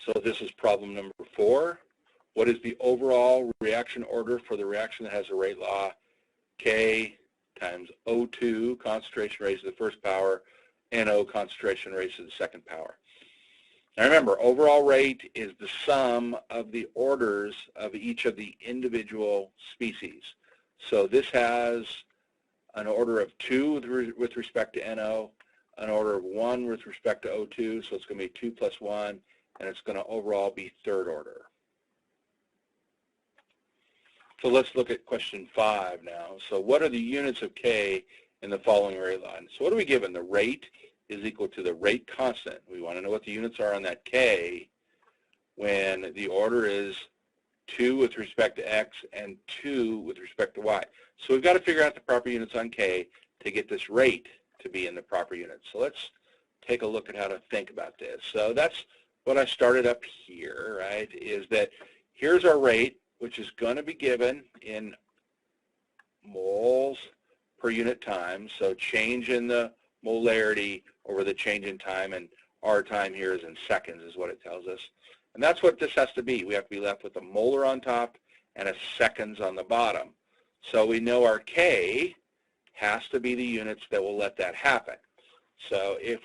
So this is problem number 4. What is the overall reaction order for the reaction that has a rate law K times O2 concentration raised to the first power, NO concentration raised to the second power? Now remember, overall rate is the sum of the orders of each of the individual species. So this has an order of 2 with respect to NO, an order of 1 with respect to O2, so it's going to be 2 plus 1, and it's going to overall be third order. So let's look at question 5 now. So what are the units of K in the following rate line? So what are we given? The rate is equal to the rate constant. We want to know what the units are on that K when the order is 2 with respect to X and 2 with respect to Y. So we've got to figure out the proper units on K to get this rate to be in the proper units. So let's take a look at how to think about this. So that's what I started up here, right, is that here's our rate, which is going to be given in moles per unit time. So change in the molarity over the change in time, and our time here is in seconds is what it tells us. And that's what this has to be. We have to be left with a molar on top and a seconds on the bottom. So we know our K has to be the units that will let that happen. So if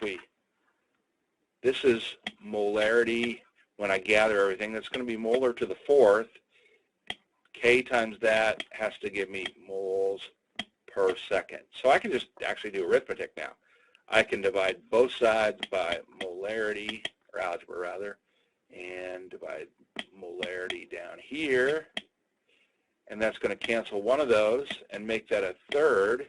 this is molarity when I gather everything, that's going to be molar to the 4th. K times that has to give me moles per second. So I can just actually do arithmetic now. I can divide both sides by molarity, or algebra rather, and divide molarity down here, and that's going to cancel one of those and make that a third.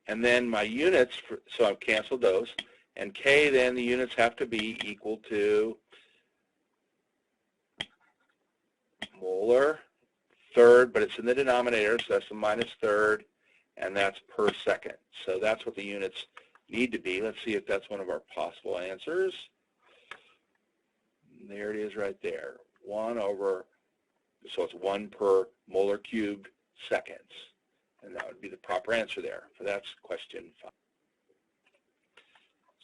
And then my units, so I've canceled those, and K then the units have to be equal to molar third, but it's in the denominator, so that's the minus third, and that's per second. So that's what the units need to be. Let's see if that's one of our possible answers. There it is right there. 1 over, so it's 1 per molar cubed seconds. And that would be the proper answer there. So that's question 5.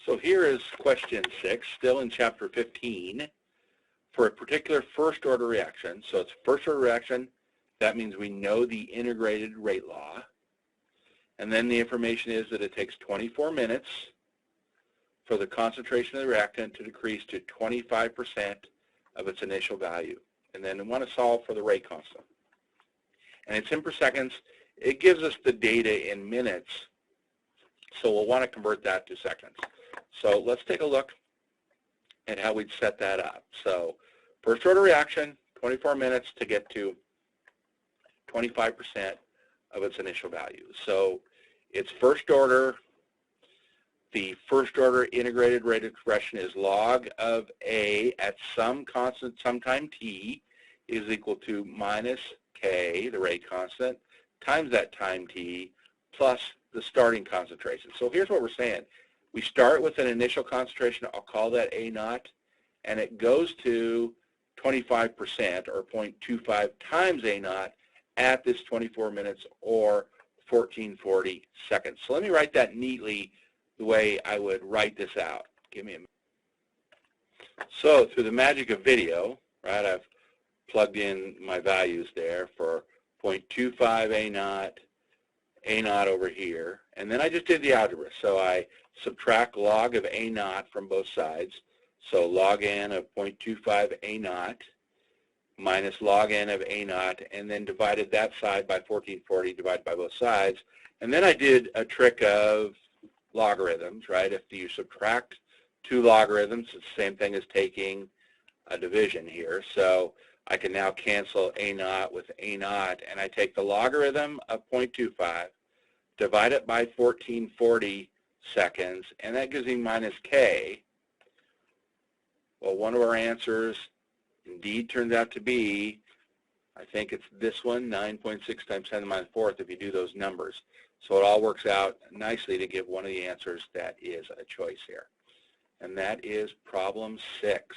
So here is question 6, still in chapter 15. For a particular first order reaction, so it's first order reaction, that means we know the integrated rate law. And then the information is that it takes 24 minutes for the concentration of the reactant to decrease to 25% of its initial value. And then we want to solve for the rate constant. And it's in per seconds. It gives us the data in minutes, so we'll want to convert that to seconds. So let's take a look at how we'd set that up. So first order reaction, 24 minutes to get to 25% of its initial value. So it's first order. The first order integrated rate expression is log of A at some constant sometime t is equal to minus K, the rate constant, times that time t plus the starting concentration. So here's what we're saying. We start with an initial concentration, I'll call that A naught, and it goes to 25% or 0.25 times A naught at this 24 minutes or 1440 seconds. So let me write that neatly the way I would write this out. Give me a minute. So through the magic of video, right, I've plugged in my values there for 0.25 A naught over here, and then I just did the algebra. So I subtract log of A naught from both sides. So log n of 0.25 A naught minus log n of A naught, and then divided that side by 1440 divided by both sides. And then I did a trick of logarithms, right? If you subtract 2 logarithms, it's the same thing as taking a division here. So I can now cancel A naught with A naught, and I take the logarithm of 0.25, divide it by 1440 seconds, and that gives me minus K. Well, one of our answers indeed turns out to be, I think it's this one, 9.6 times 10 to the minus 4th if you do those numbers. So it all works out nicely to give one of the answers that is a choice here. And that is problem 6.